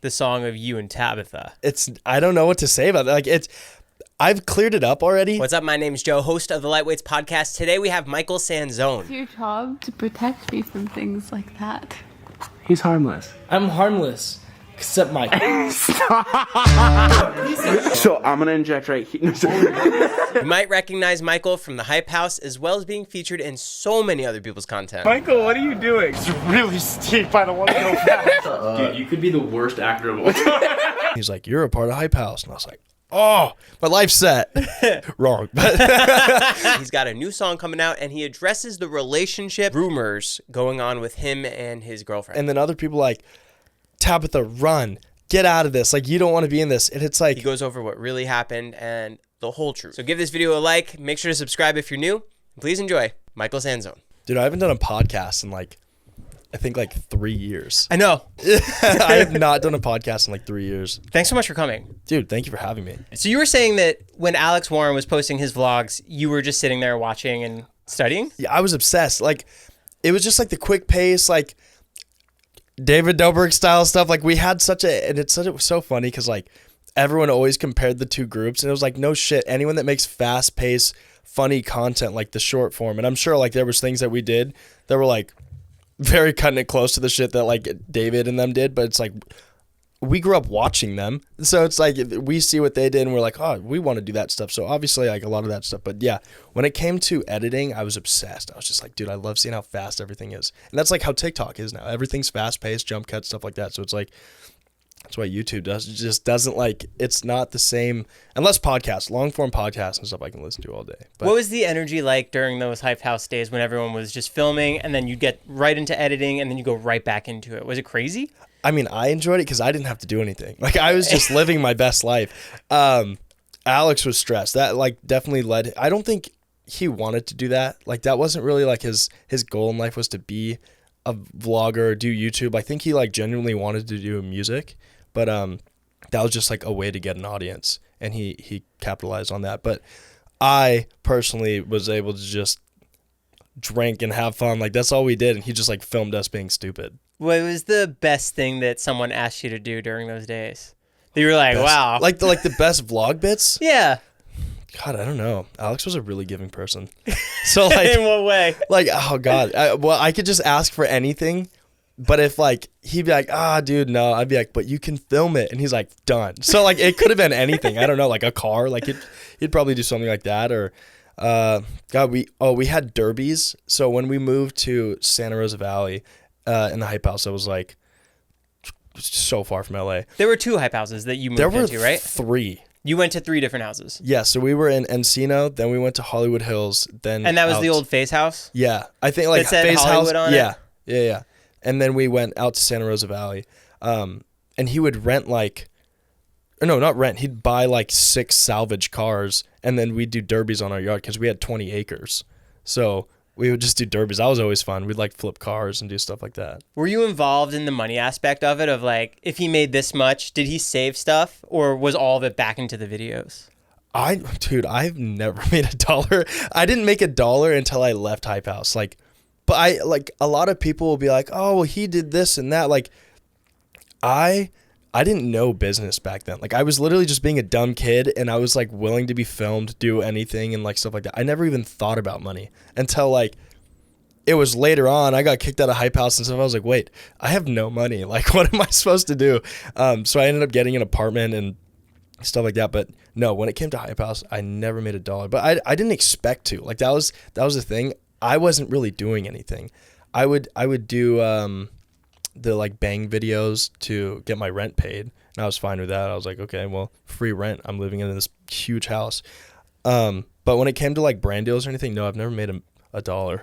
the song of you and Tabitha. I don't know what to say about that. Like I've cleared it up already. What's up? My name's Joe, host of the Lightweights podcast. Today we have Michael Sanzone. It's your job to protect me from things like that. He's harmless. I'm harmless, except Mike. So I'm gonna inject right here. You might recognize Michael from the Hype House, as well as being featured in so many other people's content. Michael, what are you doing? It's really steep. I don't want to go fast. Dude, you could be the worst actor of all time. He's like, you're a part of Hype House. And I was like, oh, my life's set. Wrong. He's got a new song coming out, and he addresses the relationship rumors going on with him and his girlfriend. And then other people like, Tabitha, run. Get out of this. Like, you don't want to be in this. And it's like... He goes over what really happened and the whole truth. So give this video a like. Make sure to subscribe if you're new. Please enjoy Michael Sanzone. Dude, I haven't done a podcast in I think 3 years. I know. I have not done a podcast in 3 years. Thanks so much for coming. Dude, thank you for having me. So you were saying that when Alex Warren was posting his vlogs, you were just sitting there watching and studying? Yeah, I was obsessed. It was just the quick pace, David Dobrik style stuff. We had it was so funny because everyone always compared the two groups, and it was no shit. Anyone that makes fast paced, funny content like the short form, and I'm sure there was things that we did that were very cutting it close to the shit that David and them did, but it's we grew up watching them, so it's we see what they did and we're oh, we want to do that stuff. So obviously a lot of that stuff, but yeah, when it came to editing, I was obsessed. I was just dude, I love seeing how fast everything is, and that's how TikTok is now. Everything's fast paced, jump cuts, stuff like that. So it's that's why YouTube doesn't it's not the same, unless podcasts, long form podcasts and stuff I can listen to all day. But what was the energy like during those Hype House days when everyone was just filming and then you'd get right into editing and then you go right back into it? Was it crazy? I mean, I enjoyed it because I didn't have to do anything. I was just living my best life. Alex was stressed. That definitely led. I don't think he wanted to do that. That wasn't really his goal in life was to be a vlogger or do YouTube. I think he genuinely wanted to do music, but that was just a way to get an audience, and he capitalized on that. But I personally was able to just drink and have fun. That's all we did, and he just filmed us being stupid. What was the best thing that someone asked you to do during those days? That you were wow. The best vlog bits? Yeah. God, I don't know. Alex was a really giving person. So in what way? Oh God. I could just ask for anything, but if he'd be dude, no, I'd be but you can film it, and he's done. So it could have been anything. I don't know, a car. He'd probably do something like that, or God, we had derbies. So when we moved to Santa Rosa Valley, in the Hype House, that was so far from LA. There were 2 Hype Houses that you moved into, right? 3. You went to 3 different houses. Yeah, so we were in Encino, then we went to Hollywood Hills, then and that was the old Face House. Yeah, I think that said Face Hollywood House. On yeah, it? yeah. And then we went out to Santa Rosa Valley, and he would rent no, not rent. He'd buy 6 salvage cars, and then we'd do derbies on our yard because we had 20 acres. So we would just do derbies. That was always fun. We'd flip cars and do stuff like that. Were you involved in the money aspect of it? Of if he made this much, did he save stuff, or was all of it back into the videos? Dude, I've never made $1. I didn't make $1 until I left Hype House. But a lot of people will be oh, well, he did this and that. I didn't know business back then. I was literally just being a dumb kid, and I was willing to be filmed, do anything, and stuff like that. I never even thought about money until it was later on. I got kicked out of Hype House and stuff. I was wait, I have no money. What am I supposed to do? So I ended up getting an apartment and stuff like that. But no, when it came to Hype House, I never made $1. But I didn't expect to. That was the thing. I wasn't really doing anything. I would do the bang videos to get my rent paid, and I was fine with that. I was okay, well, free rent. I'm living in this huge house. But when it came to brand deals or anything, no, I've never made $1.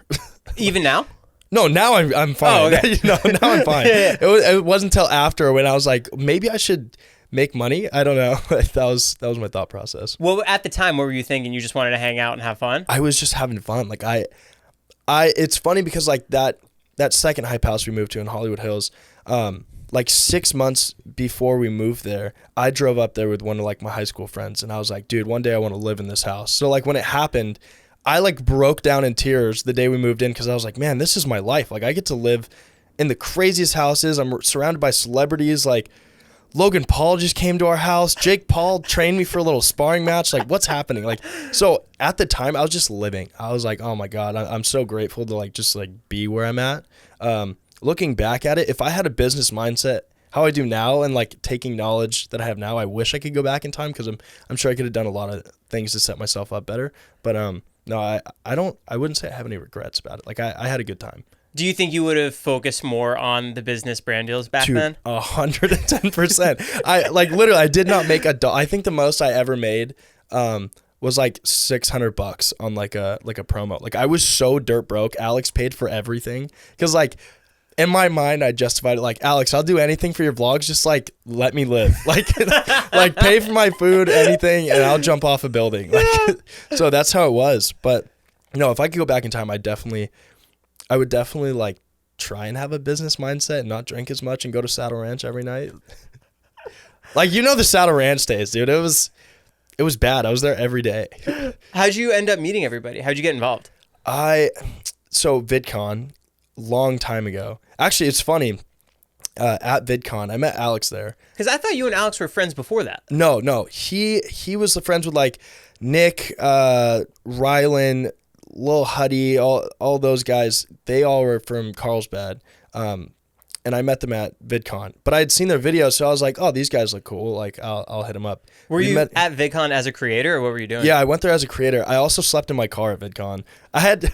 Even now? No, now I'm fine. Oh, okay. No, now I'm fine. Yeah. It wasn't until after when I was maybe I should make money. I don't know. that was my thought process. Well, at the time, what were you thinking? You just wanted to hang out and have fun? I was just having fun. It's funny because that second Hype House we moved to in Hollywood Hills, 6 months before we moved there, I drove up there with one of my high school friends, and I was dude, one day I want to live in this house. So when it happened, I broke down in tears the day we moved in, because I was man, this is my life. I get to live in the craziest houses. I'm surrounded by celebrities. Logan Paul just came to our house. Jake Paul trained me for a little sparring match. Like, what's happening? Like, so at the time I was just living. I was like, oh my God, I'm so grateful to like, just like be where I'm at. Looking back at it, if I had a business mindset, how I do now, and like taking knowledge that I have now, I wish I could go back in time, because I'm sure I could have done a lot of things to set myself up better. But no, I wouldn't say I have any regrets about it. Like I had a good time. Do you think you would have focused more on the business brand deals back then? 110%. I like literally, I did not make I think the most I ever made was like $600 on like a promo. Like I was so dirt broke. Alex paid for everything, because like in my mind I justified it like, Alex, I'll do anything for your vlogs, just like let me live. Like like pay for my food, anything, and I'll jump off a building. Like, so that's how it was. But no, if I could go back in time, I would definitely like try and have a business mindset and not drink as much and go to Saddle Ranch every night. Like, the Saddle Ranch days, dude. It was bad. I was there every day. How'd you end up meeting everybody? How'd you get involved? So VidCon, long time ago. Actually, it's funny. At VidCon, I met Alex there. Because I thought you and Alex were friends before that. No. He was the friends with like Nick, Rylan, Lil Huddy, all those guys. They all were from Carlsbad. And I met them at VidCon. But I had seen their videos, so I was like, oh, these guys look cool. Like, I'll hit them up. Were you at VidCon as a creator, or what were you doing? Yeah, I went there as a creator. I also slept in my car at VidCon. I had...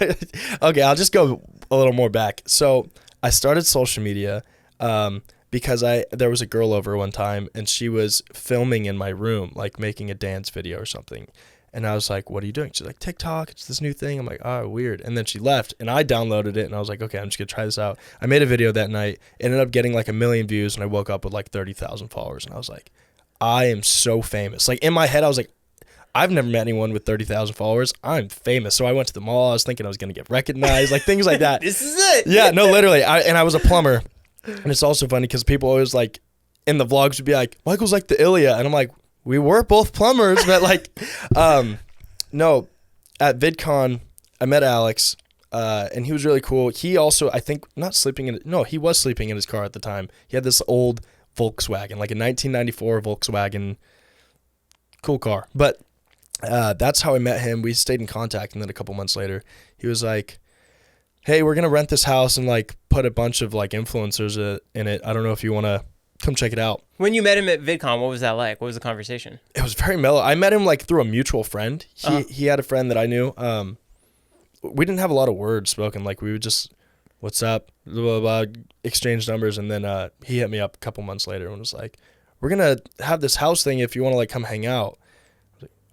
Okay, I'll just go a little more back. So I started social media because there was a girl over one time, and she was filming in my room, like making a dance video or something. And I was like, what are you doing? She's like, TikTok, it's this new thing. I'm like, oh, weird. And then she left, and I downloaded it, and I was like, okay, I'm just going to try this out. I made a video that night, ended up getting like 1 million views, and I woke up with like 30,000 followers. And I was like, I am so famous. Like in my head, I was like, I've never met anyone with 30,000 followers. I'm famous. So I went to the mall. I was thinking I was going to get recognized, like things like that. This is it. Yeah, no, literally. And I was a plumber. And it's also funny because people always like, in the vlogs would be like, Michael's like the Ilya. And I'm like, we were both plumbers, but like, no, at VidCon, I met Alex, and he was really cool. He also, I think, he was sleeping in his car at the time. He had this old Volkswagen, like a 1994 Volkswagen, cool car. But that's how I met him. We stayed in contact, and then a couple months later, he was like, hey, we're going to rent this house and like put a bunch of like influencers in it. I don't know if you want to come check it out. When you met him at VidCon, what was that like? What was the conversation? It was very mellow. I met him like through a mutual friend. He had a friend that I knew. We didn't have a lot of words spoken. Like we would just, what's up, blah, blah, blah, exchange numbers. And then he hit me up a couple months later and was like, we're going to have this house thing if you want to like come hang out.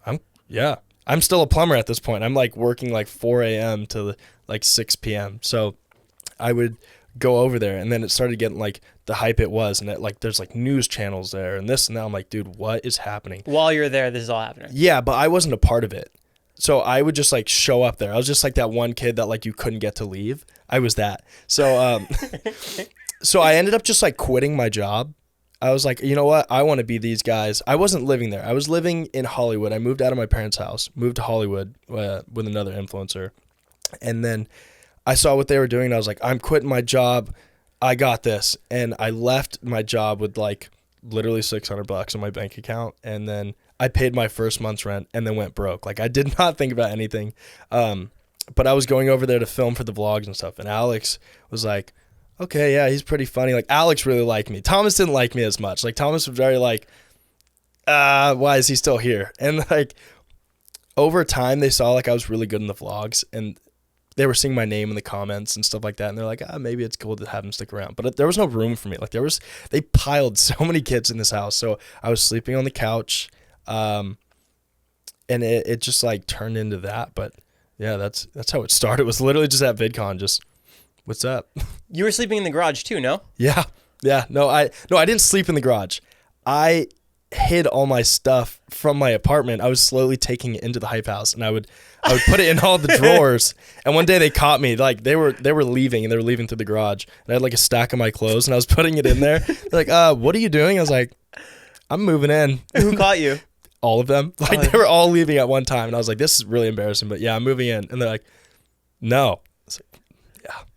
I was like, I'm still a plumber at this point. I'm like working like 4 a.m. to like 6 p.m. So I would go over there, and then it started getting like the hype it was, and like there's like news channels there and this and that. I'm like, dude, what is happening? While you're there, this is all happening. Yeah, but I wasn't a part of it. So I would just like show up there. I was just like that one kid that like you couldn't get to leave. I was that. So so I ended up just like quitting my job. I was like, you know what? I want to be these guys. I wasn't living there. I was living in Hollywood. I moved out of my parents' house, moved to Hollywood with another influencer. And then I saw what they were doing, and I was like, I'm quitting my job. I got this. And I left my job with like literally $600 in my bank account. And then I paid my first month's rent and then went broke. Like I did not think about anything. But I was going over there to film for the vlogs and stuff. And Alex was like, okay, yeah, he's pretty funny. Like Alex really liked me. Thomas didn't like me as much. Like Thomas was very like, why is he still here? And like over time they saw like I was really good in the vlogs, and they were seeing my name in the comments and stuff like that. And they're like, maybe it's cool to have him stick around. But there was no room for me. Like they piled so many kids in this house. So I was sleeping on the couch. And it just like turned into that. But yeah, that's how it started. It was literally just at VidCon, just, what's up? You were sleeping in the garage too, no? Yeah. No, I didn't sleep in the garage. I hid all my stuff from my apartment. I was slowly taking it into the hype house, and I would put it in all the drawers. And one day they caught me. Like they were leaving, and they were leaving through the garage. And I had like a stack of my clothes, and I was putting it in there. They're like, what are you doing? I was like, I'm moving in. Who caught you? All of them. Like they were all leaving at one time, and I was like, this is really embarrassing, but yeah, I'm moving in. And they're like, no. I was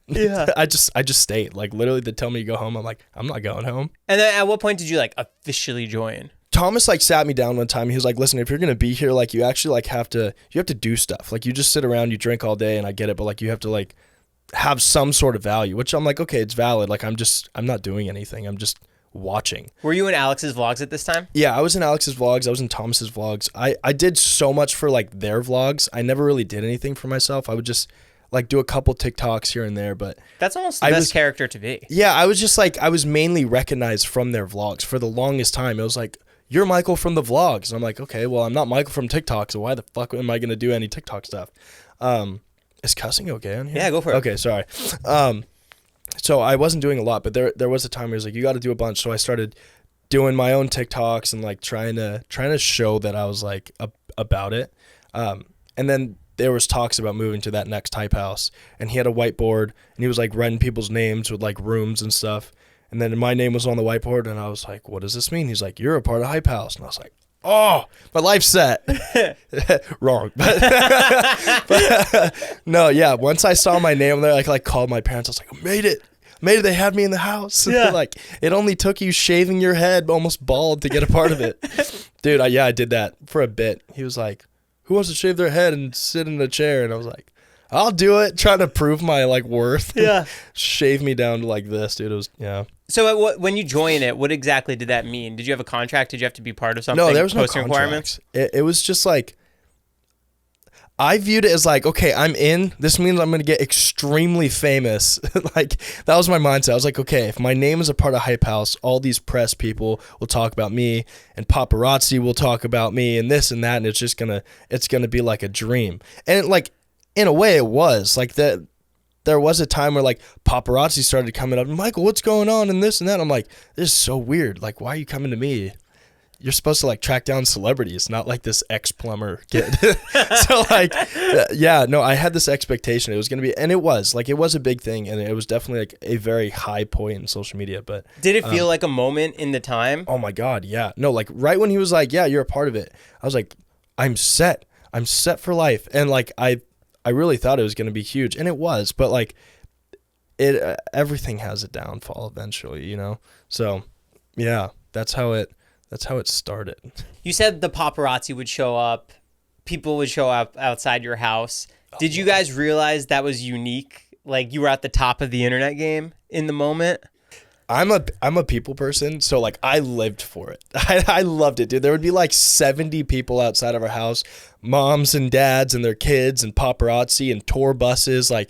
like, Yeah. I just stayed. Like literally, they tell me to go home. I'm like, I'm not going home. And then at what point did you like officially join? Thomas like sat me down one time. He was like, listen, if you're gonna be here, like you actually like have to do stuff. Like you just sit around, you drink all day, and I get it, but like you have to like have some sort of value. Which I'm like, okay, it's valid. Like I'm not doing anything. I'm just watching. Were you in Alex's vlogs at this time? Yeah, I was in Alex's vlogs. I was in Thomas's vlogs. I did so much for like their vlogs. I never really did anything for myself. I would just like do a couple TikToks here and there, but That's almost the best character to be. yeah, I was just like, I was mainly recognized from their vlogs for the longest time. It was like, you're Michael from the vlogs. And I'm like, okay, well, I'm not Michael from TikTok, so why the fuck am I going to do any TikTok stuff? Is cussing okay on here? Yeah, go for it. Okay, sorry. So I wasn't doing a lot, but there was a time where he was like, you got to do a bunch. So I started doing my own TikToks and like trying to show that I was like about it. And then there was talks about moving to that next hype house, and he had a whiteboard and he was like writing people's names with like rooms and stuff. And then my name was on the whiteboard, and I was like, what does this mean? He's like, you're a part of hype house. And I was like, oh, my life's set. Wrong. But no, yeah. Once I saw my name there, I like called my parents. I was like, I made it. They had me in the house. Yeah. Like it only took you shaving your head almost bald to get a part of it. Dude, I did that for a bit. He was like, who wants to shave their head and sit in a chair? And I was like, I'll do it. Trying to prove my like worth. Yeah. Shave me down to like this, dude. It was, yeah. So when you join it, what exactly did that mean? Did you have a contract? Did you have to be part of something? No, there was no posting requirements? contracts. It was just like, I viewed it as like, okay, I'm in. This means I'm going to get extremely famous. Like, that was my mindset. I was like, okay, if my name is a part of Hype House, all these press people will talk about me, and paparazzi will talk about me, and this and that, and it's going to be like a dream. And like, in a way, it was. Like, that. There was a time where like paparazzi started coming up, Michael, what's going on and this and that. I'm like, this is so weird. Like, why are you coming to me? You're supposed to like track down celebrities, not like this ex-plumber kid. So like, yeah, no, I had this expectation it was going to be, and it was a big thing, and it was definitely like a very high point in social media. But did it feel like a moment in the time? Oh my God, yeah. No, like right when he was like, yeah, you're a part of it, I was like, I'm set for life. And like, I really thought it was going to be huge, and it was, but like everything has a downfall eventually, you know? So yeah, that's how it started. You said the paparazzi would show up, people would show up outside your house. Did you guys realize that was unique? Like you were at the top of the internet game in the moment? I'm a people person, so like I lived for it. I loved it, dude. There would be like 70 people outside of our house, moms and dads and their kids, and paparazzi and tour buses. Like,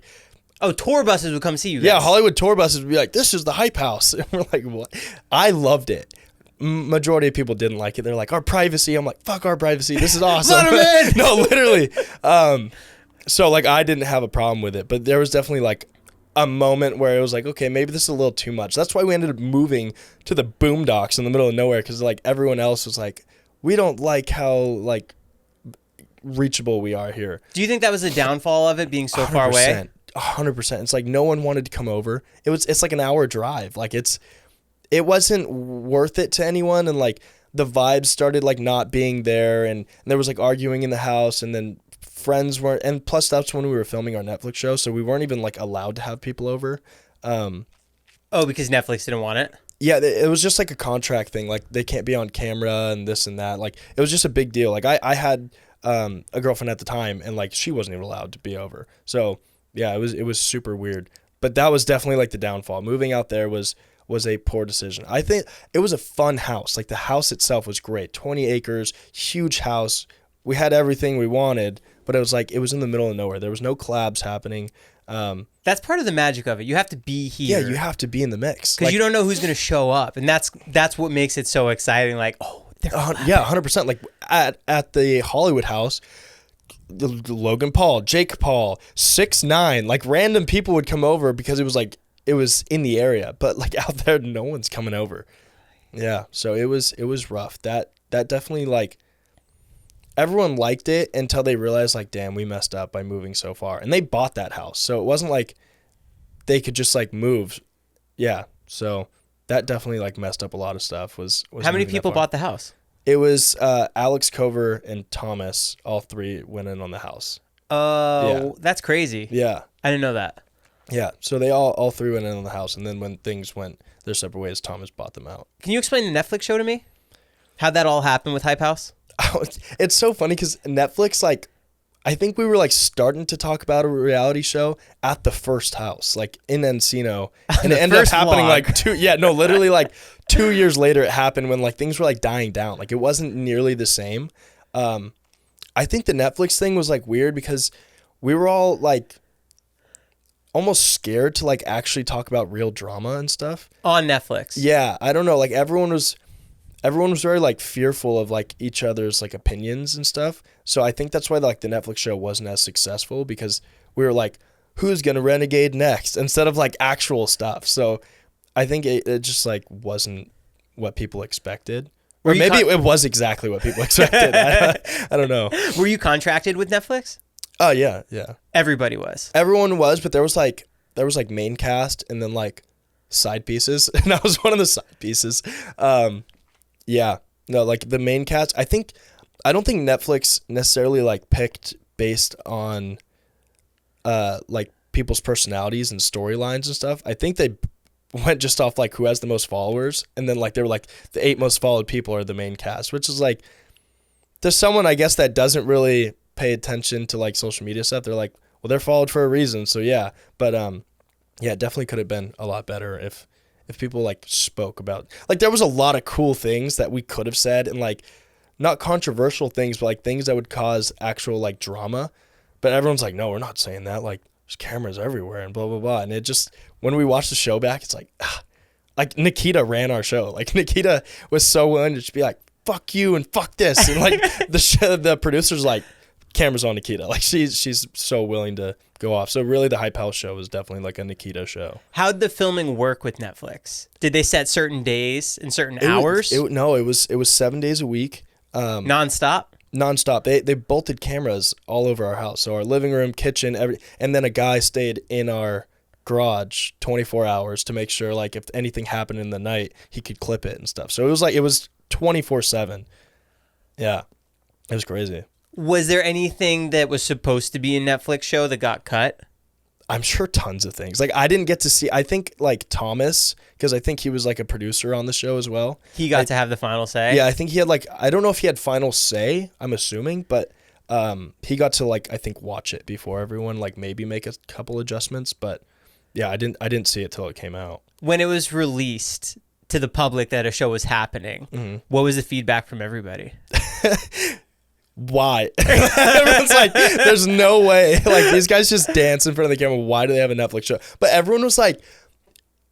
oh, tour buses would come see you guys. Yeah, Hollywood tour buses would be like, this is the Hype House. And we're like, what? I loved it. Majority of people didn't like it. They're like, our privacy. I'm like, fuck our privacy. This is awesome. Let 'em in! No, literally. So like I didn't have a problem with it, but there was definitely like a moment where it was like, okay, maybe this is a little too much. That's why we ended up moving to the boondocks in the middle of nowhere, because like everyone else was like, we don't like how like reachable we are here. Do you think that was the downfall of it being so far away? 100%. It's like no one wanted to come over. It's like an hour drive. Like it wasn't worth it to anyone, and like the vibes started like not being there, and there was like arguing in the house, and then friends weren't, and plus that's when we were filming our Netflix show, so we weren't even like allowed to have people over. Oh, because Netflix didn't want it? Yeah, it was just like a contract thing. Like they can't be on camera and this and that. Like it was just a big deal. Like I had a girlfriend at the time, and like she wasn't even allowed to be over. So yeah, it was super weird. But that was definitely like the downfall. Moving out there was a poor decision. I think it was a fun house. Like the house itself was great. 20 acres, huge house. We had everything we wanted, but it was like, it was in the middle of nowhere. There was no collabs happening. That's part of the magic of it. You have to be here. Yeah, you have to be in the mix. Because like, you don't know who's going to show up. And that's what makes it so exciting. Like, oh, they're yeah, 100%. Like at the Hollywood house, the Logan Paul, Jake Paul, 6ix9ine, like random people would come over because it was like, it was in the area, but like out there, no one's coming over. Yeah. So it was rough. That definitely like, everyone liked it until they realized like, damn, we messed up by moving so far. And they bought that house. So it wasn't like they could just like move. Yeah. So that definitely like messed up a lot of stuff. Was How many people bought the house? It was Alex Cover and Thomas. All three went in on the house. Oh, Yeah. that's crazy. Yeah. I didn't know that. Yeah, so they all three went in on the house, and then when things went their separate ways, Thomas bought them out. Can you explain the Netflix show to me? How'd that all happen with Hype House? It's so funny because Netflix, like, I think we were like starting to talk about a reality show at the first house, like in Encino, and it ended up happening vlog. literally like 2 years later it happened when like things were like dying down. Like it wasn't nearly the same. I think the Netflix thing was like weird because we were all like almost scared to like actually talk about real drama and stuff. On Netflix. Yeah, I don't know. Like everyone was very like fearful of like each other's like opinions and stuff. So I think that's why like the Netflix show wasn't as successful, because we were like, who's gonna renegade next, instead of like actual stuff. So I think it just like wasn't what people expected. Or maybe it was exactly what people expected. I don't know. Were you contracted with Netflix? Oh yeah. Everybody was. Everyone was, but there was like main cast and then like side pieces, and I was one of the side pieces. Yeah, no, like the main cast. I don't think Netflix necessarily like picked based on like people's personalities and storylines and stuff. I think they went just off like who has the most followers, and then like they were like the 8 most followed people are the main cast, which is like, there's someone I guess that doesn't really pay attention to like social media stuff. They're like, well, they're followed for a reason, so yeah. But yeah, it definitely could have been a lot better if people like spoke about, like, there was a lot of cool things that we could have said, and like not controversial things, but like things that would cause actual like drama. But everyone's like, no, we're not saying that. Like, there's cameras everywhere and blah blah blah. And it just, when we watch the show back, it's like, like Nikita ran our show. Like Nikita was so willing to just be like, fuck you and fuck this, and like the producer's like, cameras on Nikita. Like she's so willing to go off. So really the Hype House show was definitely like a Nikita show. How'd the filming work with Netflix? Did they set certain days and certain hours? No, it was 7 days a week. Nonstop? Nonstop. They bolted cameras all over our house. So our living room, kitchen, and then a guy stayed in our garage 24 hours to make sure like if anything happened in the night, he could clip it and stuff. So it was 24/7. Yeah. It was crazy. Was there anything that was supposed to be a Netflix show that got cut? I'm sure tons of things. Like I didn't get to see, I think like Thomas, because I think he was like a producer on the show as well. He got to have the final say? Yeah, I think he had like, I don't know if he had final say, I'm assuming, but he got to like, I think watch it before everyone, like maybe make a couple adjustments. But yeah, I didn't see it till it came out. When it was released to the public that a show was happening, what was the feedback from everybody? Why? Everyone's like, there's no way. Like, these guys just dance in front of the camera. Why do they have a Netflix show? But everyone was like,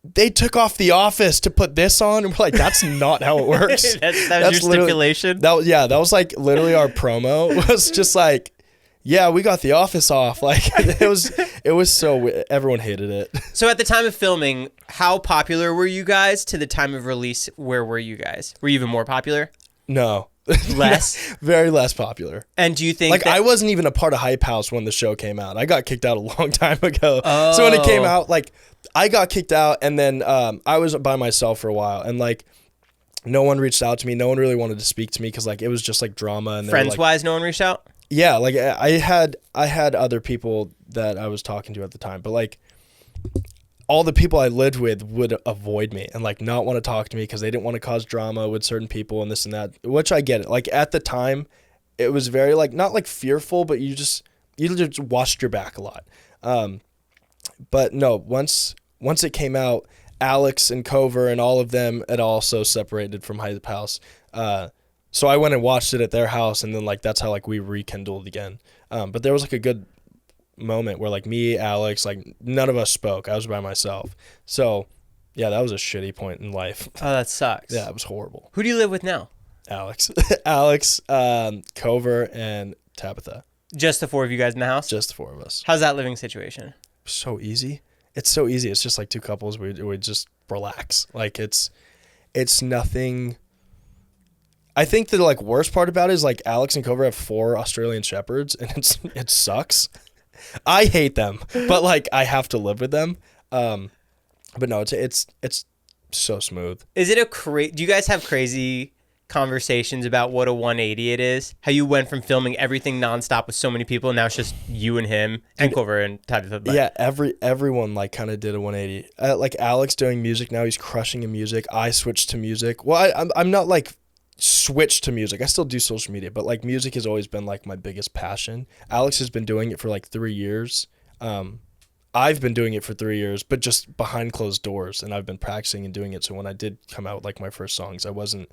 they took off The Office to put this on. And we're like, that's not how it works. that was your stipulation? That was like literally our promo. It was just like, yeah, we got The Office off. Like, it was so, everyone hated it. So at the time of filming, how popular were you guys? To the time of release, where were you guys? Were you even more popular? No. Less? Very less popular. And do you think like I wasn't even a part of Hype House when the show came out. I got kicked out a long time ago. Oh. So when it came out, like I got kicked out, and then I was by myself for a while, and like no one reached out to me. No one really wanted to speak to me because like it was just like drama. And friends wise, no one reached out? Yeah, like I had other people that I was talking to at the time, but like all the people I lived with would avoid me and like not want to talk to me because they didn't want to cause drama with certain people and this and that, which I get it. Like at the time, it was very like, not like fearful, but you just watched your back a lot. But no, once it came out, Alex and Cover and all of them had also separated from Hype House. So I went and watched it at their house, and then like that's how like we rekindled again. But there was like a good moment where like me, Alex, like none of us spoke. I was by myself. So yeah, that was a shitty point in life. Oh, that sucks. Yeah, it was horrible. Who do you live with now? Alex, Cover, and Tabitha. Just the four of you guys in the house? Just the four of us. How's that living situation? So easy. It's so easy. It's just like two couples. We just relax. Like it's nothing. I think the like worst part about it is like Alex and Cover have 4 Australian Shepherds, and it sucks. I hate them, but like I have to live with them. But no, it's so smooth. Is it do you guys have crazy conversations about what a 180 it is? How you went from filming everything nonstop with so many people, and now it's just you and him and Clover and Tabitha. Yeah, everyone like kind of did a 180. Like Alex doing music now, he's crushing in music. I switched to music. Well, I'm not like switched to music. I still do social media, but like music has always been like my biggest passion. Alex has been doing it for like 3 years. I've been doing it for 3 years, but just behind closed doors, and I've been practicing and doing it. So when I did come out with like my first songs, I wasn't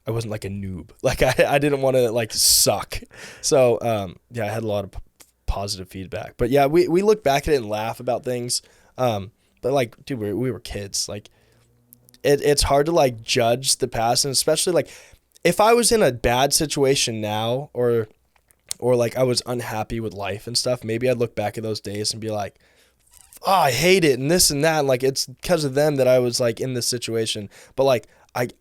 like a noob. Like I didn't want to like suck. So yeah, I had a lot of positive feedback. But yeah, we look back at it and laugh about things. But like, dude, we were kids. Like it's hard to like judge the past, and especially like if I was in a bad situation now, or like I was unhappy with life and stuff, maybe I'd look back at those days and be like, oh, I hate it and this and that. And like, it's because of them that I was like in this situation. But like,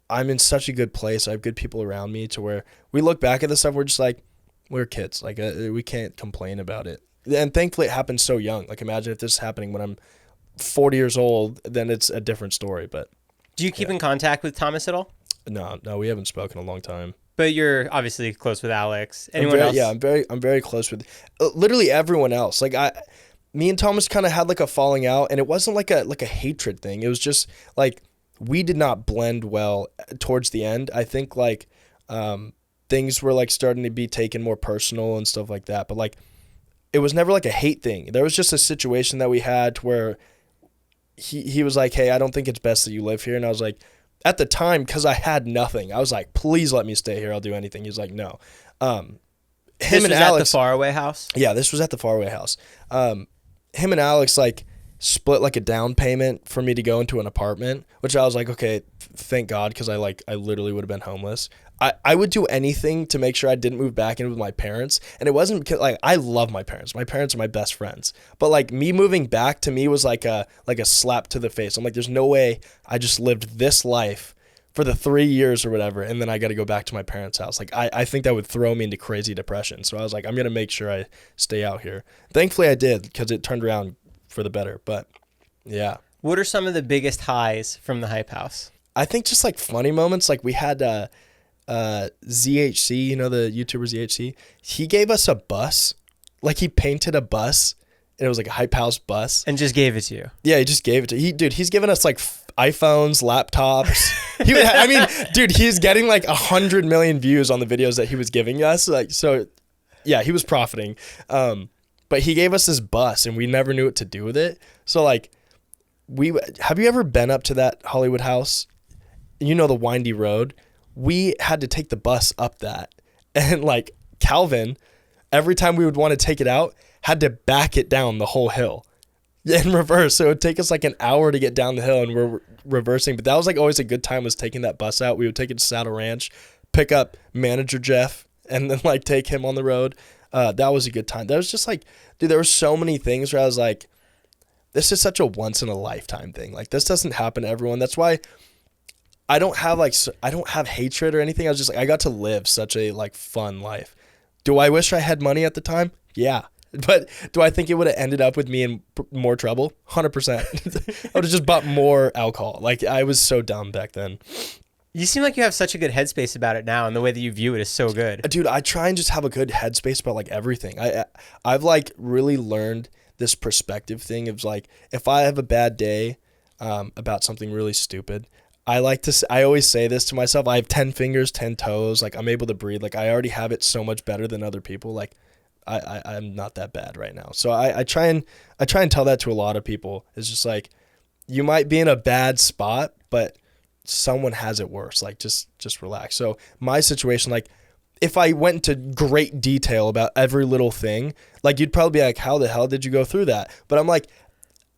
I'm in such a good place. I have good people around me to where we look back at this stuff. We're just like, we're kids. Like we can't complain about it. And thankfully it happened so young. Like imagine if this is happening when I'm 40 years old, then it's a different story. But do you keep in contact with Thomas at all? No, we haven't spoken in a long time. But you're obviously close with Alex. Anyone else? Yeah, I'm very close with literally everyone else. Like me and Thomas kind of had like a falling out, and it wasn't like a hatred thing. It was just like we did not blend well towards the end. I think like things were like starting to be taken more personal and stuff like that. But like it was never like a hate thing. There was just a situation that we had where he was like, hey, I don't think it's best that you live here. And I was like, at the time, because I had nothing, I was like, please let me stay here. I'll do anything. He was like, no. This was Alex, at the faraway house? Yeah, this was at the faraway house. Him and Alex like split like a down payment for me to go into an apartment, which I was like, okay, thank God, because I literally would have been homeless. I would do anything to make sure I didn't move back in with my parents. And it wasn't because like I love my parents. My parents are my best friends. But like me moving back to me was like a slap to the face. I'm like, there's no way I just lived this life for the 3 years or whatever, and then I got to go back to my parents' house. Like I think that would throw me into crazy depression. So I was like, I'm gonna make sure I stay out here. Thankfully I did, because it turned around for the better. But yeah. What are some of the biggest highs from the Hype House? I think just like funny moments. Like we had ZHC, you know, the YouTuber ZHC. He gave us a bus. Like he painted a bus, and it was like a Hype House bus. And just gave it to you. Yeah, he just gave it to you. Dude, he's given us like iPhones, laptops. Dude, he's getting like 100 million views on the videos that he was giving us. Like, so yeah, he was profiting. But he gave us this bus, and we never knew what to do with it. So like, have you ever been up to that Hollywood house? You know, the windy road. We had to take the bus up that, and like Calvin, every time we would want to take it out, had to back it down the whole hill in reverse. So it would take us like an hour to get down the hill, and we're reversing. But that was like always a good time, was taking that bus out. We would take it to Saddle Ranch, pick up manager Jeff, and then like take him on the road. That was a good time. That was just like, dude, there were so many things where I was like, this is such a once in a lifetime thing. Like this doesn't happen to everyone. That's why I don't have hatred or anything. I was just like, I got to live such a like fun life. Do I wish I had money at the time? Yeah. But do I think it would have ended up with me in more trouble? 100%. I would have just bought more alcohol. Like I was so dumb back then. You seem like you have such a good headspace about it now, and the way that you view it is so good. Dude, I try and just have a good headspace about like everything. I've like really learned this perspective thing of like, if I have a bad day about something really stupid, I always say this to myself, I have 10 fingers, 10 toes. Like I'm able to breathe. Like I already have it so much better than other people. Like I'm not that bad right now. So I try and tell that to a lot of people. It's just like, you might be in a bad spot, but someone has it worse. Like just relax. So my situation, like if I went into great detail about every little thing, like you'd probably be like, how the hell did you go through that? But I'm like,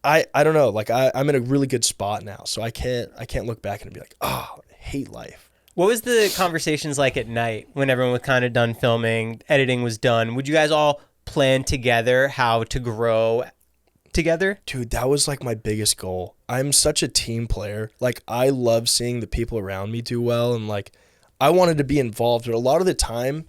I don't know. Like I'm in a really good spot now. So I can't look back and be like, oh, I hate life. What was the conversations like at night when everyone was kind of done filming, editing was done? Would you guys all plan together how to grow together? Dude, that was like my biggest goal. I'm such a team player. Like I love seeing the people around me do well, and like I wanted to be involved. But a lot of the time,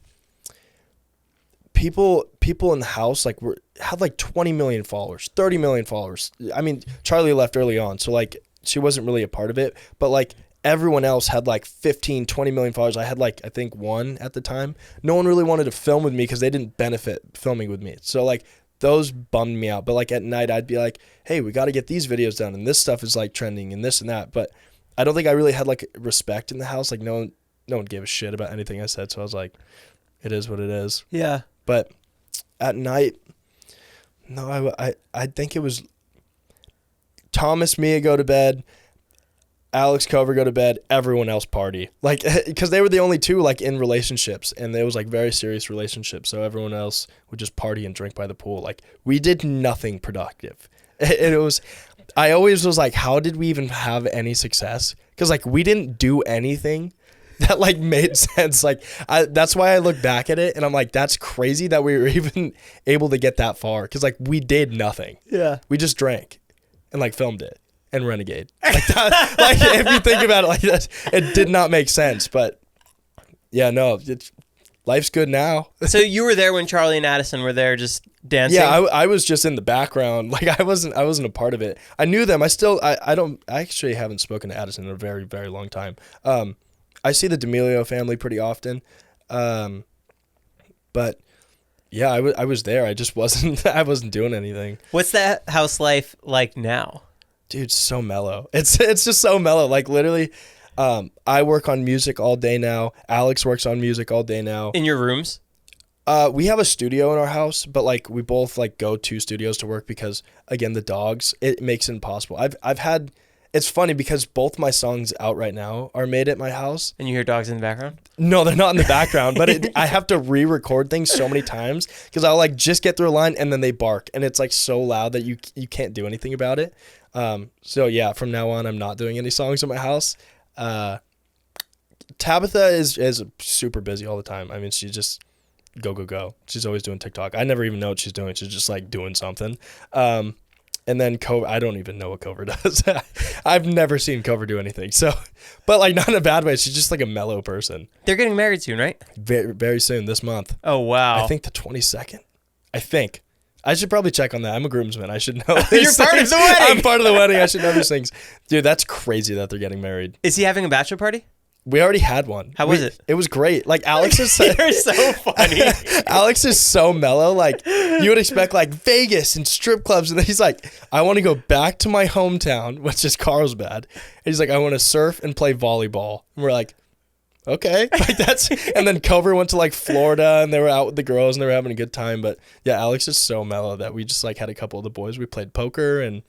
people in the house like had like 20 million followers, 30 million followers. I mean, Charlie left early on, so like she wasn't really a part of it, but like everyone else had like 15, 20 million followers. I had like, I think 1 at the time. No one really wanted to film with me because they didn't benefit filming with me. So like those bummed me out. But like at night I'd be like, hey, we got to get these videos done. And this stuff is like trending and this and that. But I don't think I really had like respect in the house. Like no one gave a shit about anything I said. So I was like, it is what it is. Yeah. But at night, no, I think it was Thomas, Mia go to bed, Alex, Cover go to bed, everyone else party. Like, because they were the only two like in relationships, and it was like very serious relationships. So everyone else would just party and drink by the pool. Like we did nothing productive. And it was, I always was like, how did we even have any success? Because like we didn't do anything that like made sense. Like that's why I look back at it and I'm like, that's crazy that we were even able to get that far. Because like we did nothing. Yeah. We just drank and like filmed it and renegade. Like, that, like if you think about it like that, it did not make sense. But yeah, no, life's good now. So you were there when Charlie and Addison were there just dancing? Yeah, I was just in the background. Like I wasn't a part of it. I knew them. I actually haven't spoken to Addison in a very, very long time. I see the D'Amelio family pretty often. But yeah, I was there. I just wasn't doing anything. What's that house life like now? Dude, so mellow. It's just so mellow. Like literally, I work on music all day now. Alex works on music all day now. In your rooms? We have a studio in our house, but like we both like go to studios to work because again, the dogs, it makes it impossible. It's funny because both my songs out right now are made at my house. And you hear dogs in the background? No, they're not in the background, but I have to re-record things so many times because I'll like just get through a line and then they bark and it's like so loud that you can't do anything about it. So yeah, from now on, I'm not doing any songs at my house. Tabitha is super busy all the time. I mean, she's just go. She's always doing TikTok. I never even know what she's doing. She's just like doing something. And then Cover, I don't even know what Cover does. I've never seen Cover do anything. So, but like not in a bad way. She's just like a mellow person. They're getting married soon, right? Very, very soon this month. Oh, wow. I think the 22nd. I think. I should probably check on that. I'm a groomsman. I should know. You're part of the wedding. I'm part of the wedding. I should know these things. Dude, that's crazy that they're getting married. Is he having a bachelor party? We already had one. How was it? It was great. Like Alex is You're so funny. Alex is so mellow. Like you would expect like Vegas and strip clubs. And then he's like, I want to go back to my hometown, which is Carlsbad. And he's like, I want to surf and play volleyball. And we're like, okay. Like that's, and then Cover went to like Florida and they were out with the girls and they were having a good time. But yeah, Alex is so mellow that we just like had a couple of the boys. We played poker and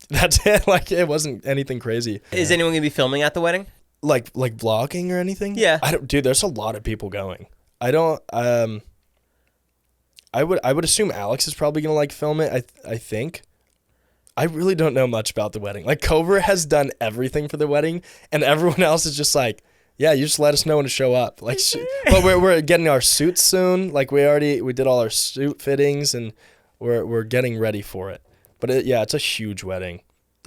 that's it. Like it wasn't anything crazy. Is anyone going to be filming at the wedding? Like vlogging or anything? Yeah. Dude, there's a lot of people going. I would assume Alex is probably gonna like film it. I think. I really don't know much about the wedding. Like Cover has done everything for the wedding, and everyone else is just like, yeah, you just let us know when to show up. Like, but we're getting our suits soon. Like we did all our suit fittings, and we're getting ready for it. But it's a huge wedding.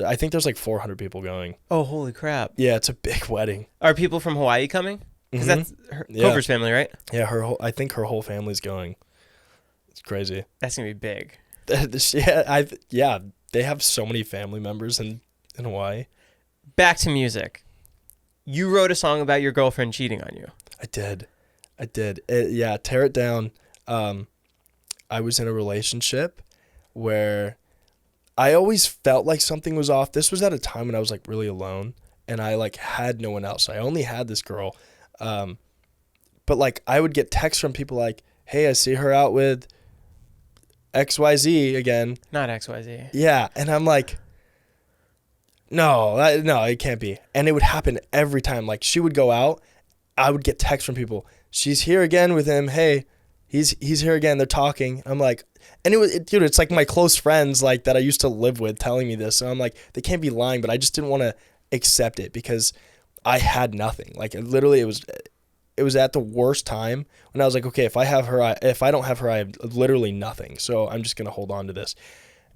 I think there's like 400 people going. Oh, holy crap. Yeah, it's a big wedding. Are people from Hawaii coming? Because that's Cover's family, right? Yeah, I think her whole family's going. It's crazy. That's going to be big. Yeah, they have so many family members in Hawaii. Back to music. You wrote a song about your girlfriend cheating on you. I did. Tear It Down. I was in a relationship where I always felt like something was off. This was at a time when I was like really alone and I like had no one else. I only had this girl. But like I would get texts from people like, hey, I see her out with XYZ again. Not XYZ. Yeah. And I'm like, no, it can't be. And it would happen every time. Like she would go out. I would get texts from people. She's here again with him. Hey, he's here again. They're talking. I'm like, and dude, it's like my close friends like that I used to live with telling me this. And I'm like, they can't be lying, but I just didn't want to accept it because I had nothing. Like literally it was at the worst time when I was like, okay, if I don't have her, I have literally nothing. So I'm just going to hold on to this.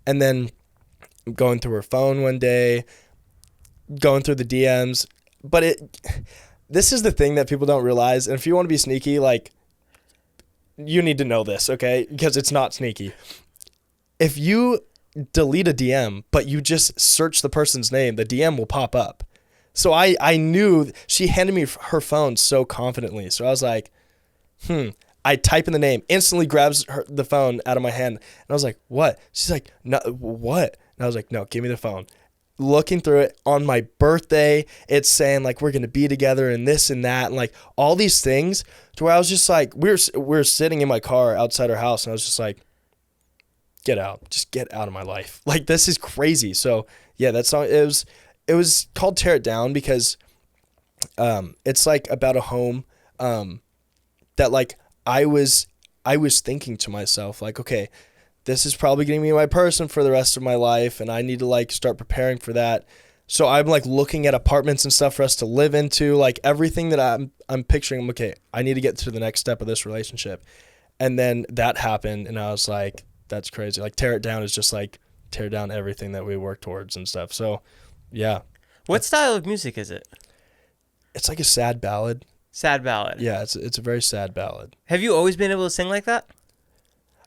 And then I'm going through her phone one day, going through the DMs, but this is the thing that people don't realize. And if you want to be sneaky, like, you need to know this, okay? Because it's not sneaky. If you delete a DM, but you just search the person's name, the DM will pop up. So I knew she handed me her phone so confidently. So I was like, I type in the name, instantly grabs the phone out of my hand. And I was like, what? She's like, no, what? And I was like, no, give me the phone. Looking through it on my birthday, it's saying like, we're going to be together and this and that. And like all these things to where I was just like, we were sitting in my car outside our house. And I was just like, get out, just get out of my life. Like, this is crazy. So yeah, that song, it was called Tear It Down because it's like about a home that like I was thinking to myself like, okay, this is probably going to be my person for the rest of my life, and I need to like start preparing for that. So I'm like looking at apartments and stuff for us to live into, like everything that I'm picturing. Okay, I need to get to the next step of this relationship. And then that happened, and I was like, that's crazy. Like, Tear It Down is just like tear down everything that we work towards and stuff. So yeah. What style of music is it? It's like a sad ballad. Sad ballad. Yeah, it's a very sad ballad. Have you always been able to sing like that?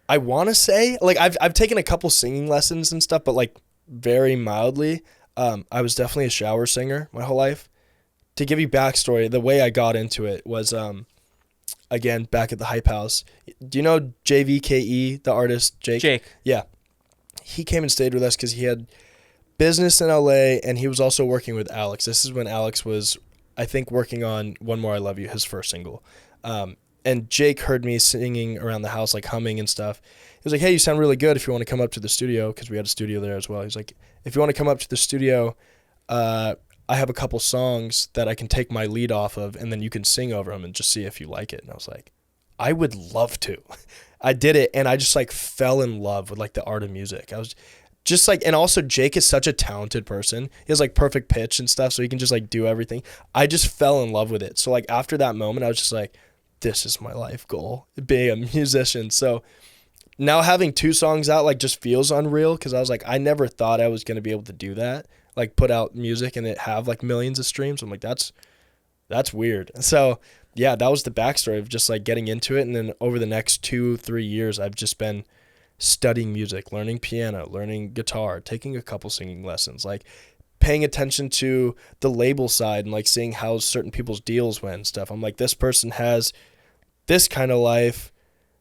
I want to say, like, I've taken a couple singing lessons and stuff, but like very mildly. I was definitely a shower singer my whole life. To give you backstory, the way I got into it was, again, back at the Hype House. Do you know JVKE, the artist, Jake? Jake. Yeah. He came and stayed with us because he had business in LA, and he was also working with Alex. This is when Alex was, I think, working on One More I Love You, his first single. And Jake heard me singing around the house, like humming and stuff. He was like, hey, you sound really good if you want to come up to the studio, because we had a studio there as well. He's like, if you want to come up to the studio, I have a couple songs that I can take my lead off of, and then you can sing over them and just see if you like it. And I was like, I would love to. I did it, and I just like fell in love with like the art of music. I was just like, and also Jake is such a talented person. He has like perfect pitch and stuff, so he can just like do everything. I just fell in love with it. So like after that moment, I was just like, this is my life goal, being a musician. So now having 2 songs out like just feels unreal, because I was like, I never thought I was going to be able to do that, like put out music and it have like millions of streams. I'm like, that's weird. So yeah, that was the backstory of just like getting into it. And then over the next 2-3 years, I've just been studying music, learning piano, learning guitar, taking a couple singing lessons, like paying attention to the label side and like seeing how certain people's deals went and stuff. I'm like, this person has this kind of life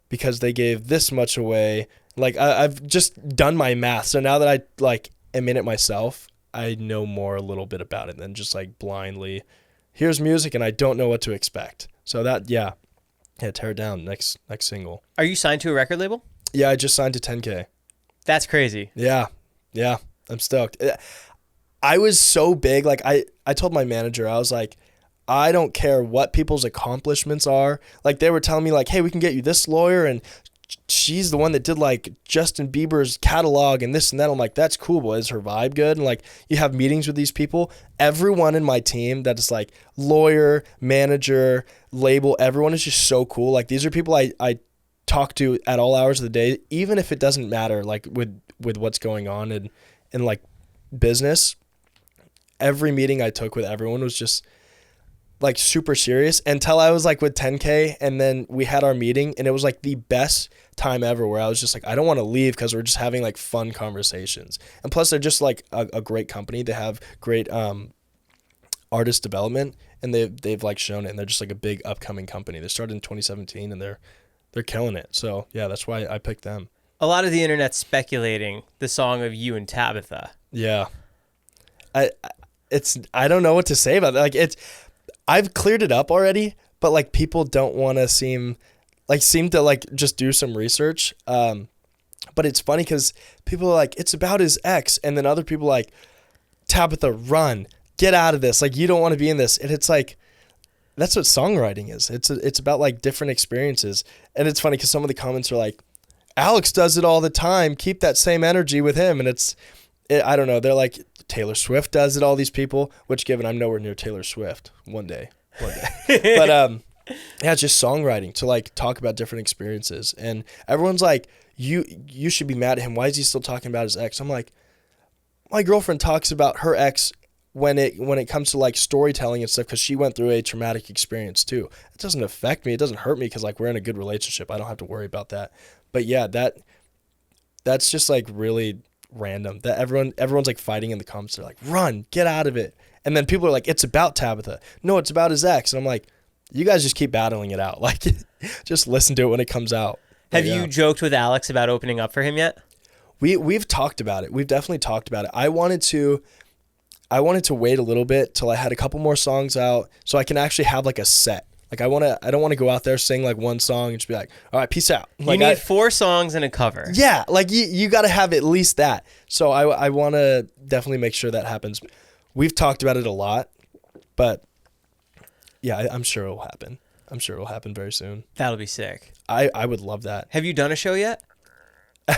because they gave this much away. Like I've just done my math. So now that I like am in it myself, I know more a little bit about it than just like blindly, here's music and I don't know what to expect. So that, yeah, Tear It Down, next single. Are you signed to a record label? Yeah, I just signed to 10K. That's crazy. Yeah, I'm stoked. I was so big, like I told my manager, I was like, I don't care what people's accomplishments are. Like they were telling me like, hey, we can get you this lawyer, and she's the one that did like Justin Bieber's catalog and this and that. I'm like, that's cool, but is her vibe good? And like you have meetings with these people. Everyone in my team that is like lawyer, manager, label, everyone is just so cool. Like these are people I talk to at all hours of the day, even if it doesn't matter like with what's going on in like business. Every meeting I took with everyone was just like super serious until I was like with 10K, and then we had our meeting and it was like the best time ever, where I was just like, I don't want to leave because we're just having like fun conversations. And plus they're just like a great company. They have great artist development, and they've like shown it, and they're just like a big upcoming company. They started in 2017 and they're killing it. So yeah, that's why I picked them. A lot of the internet's speculating the song of you and Tabitha. Yeah. I don't know what to say about that. Like I've cleared it up already, but like people don't want to seem to like just do some research. But it's funny because people are like, it's about his ex. And then other people are like, Tabitha, run, get out of this. Like, you don't want to be in this. And it's like, that's what songwriting is. It's about like different experiences. And it's funny because some of the comments are like, Alex does it all the time. Keep that same energy with him. And I don't know. They're like, Taylor Swift does it, all these people, which given I'm nowhere near Taylor Swift one day. But yeah, it's just songwriting to like talk about different experiences. And everyone's like, you should be mad at him. Why is he still talking about his ex? I'm like, my girlfriend talks about her ex when it comes to like storytelling and stuff, because she went through a traumatic experience too. It doesn't affect me. It doesn't hurt me because like we're in a good relationship. I don't have to worry about that. But yeah, that's just like really random that everyone's like fighting in the comments. They're like, run, get out of it. And then people are like, it's about Tabitha. No, it's about his ex. And I'm like, you guys just keep battling it out. Like, just listen to it when it comes out. Have you joked with Alex about opening up for him yet? We've talked about it. We've definitely talked about it. I wanted to wait a little bit till I had a couple more songs out so I can actually have like a set. Like I don't want to go out there sing like one song and just be like, all right, peace out. Like you need 4 songs and a cover. Yeah, like you got to have at least that. So I want to definitely make sure that happens. We've talked about it a lot, but yeah, I'm sure it'll happen. I'm sure it'll happen very soon. That'll be sick. I would love that. Have you done a show yet?